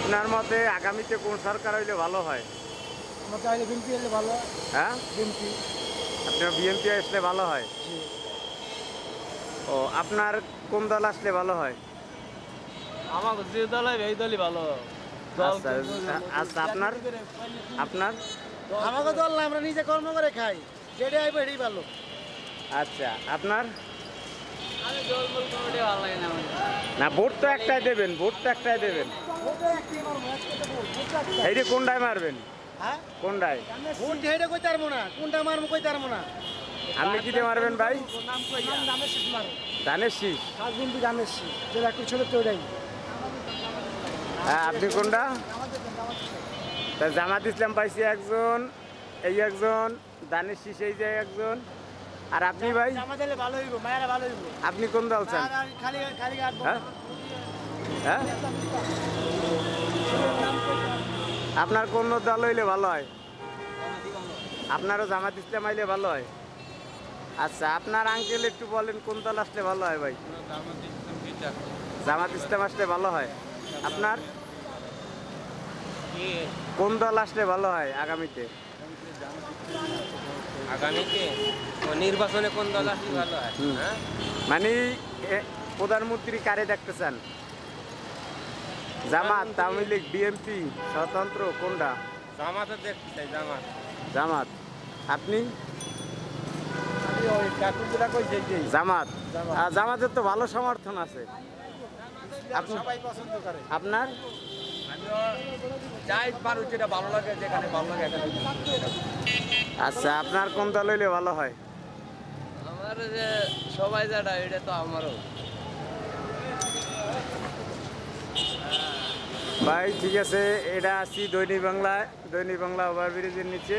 আপনার মতে আগামীতে কোন সরকার হইলে ভালো হয়? আমার চাইলে বিএনপি হলে ভালো হয়। হ্যাঁ, বিএনপি। আপনার বিএনপি আসলে ভালো হয়। জি। ও, আপনার কোন দল আসলে ভালো হয়? আমার যে দল হয় এই দলই ভালো। আচ্ছা আচ্ছা, আপনার আপনার আমাকে দল না, আমরা নিজে কর্ম করে খাই, যেটা আইব এটাই ভালো। আচ্ছা, আপনার আমি দল বল কমিটি ভালো লাগে না আমার। না, ভোট তো একটাই দেবেন, ভোট তো একটাই দেবেন। এই যে কোনটায় মারবেন? হ্যাঁ, কোনটায়? ভোট হেডে কইতে পারবো না, কোনটা মারবো কইতে পারবো না। আপনি কি দিয়ে মারবেন ভাই? নাম কইয়া দামের শেষ মারো। ধানের শীষ। কাজ বিএনপি দামের শেষ, যেটা একটু ছোট তো ওটাই। হ্যাঁ, আপনি কোনটা? তা জামাত ইসলাম পাইছি একজন, এই একজন, ধানের শীষ এই যে একজন, আর আপনি ভাই? আমাদের ভালো হইব, মায়েরা ভালো হইব। আপনি কোন দল চান? খালি খালি হ্যাঁ হ্যাঁ, আপনার কোন দল হইলে ভালো হয়? আপনারও জামাত ইসলাম আইলে ভালো হয়। আচ্ছা, আপনার আঙ্কেল একটু বলেন কোন দল আসলে ভালো হয় ভাই? জামাত ইসলাম আসলে ভালো হয়। আপনার কোন দল আসলে ভালো হয় আগামীতে? আগামীতে নির্বাচনে কোন দল আসলে ভালো হয়? হ্যাঁ, মানে প্রধানমন্ত্রী কারে দেখতে চান? জামাত, আওয়ামী লীগ, বিএনপি, স্বতন্ত্র, কোনটা? জামাতে দেখতে চাই, জামাত। জামাত। আপনি? জামাত। জামাতের তো ভালো সমর্থন আছে। সবাই পছন্দ করে। আপনার? যাই পারো, যেটা ভালো লাগে, যেখানে ভালো লাগে এখানে। আচ্ছা, আপনার কোন দল হইলে ভালো হয়? আমার যে সবাই যেটা, এটা তো আমারও। ভাই ঠিক আছে, এটা আছি দৈনিক বাংলা ওভারব্রিজের নিচে।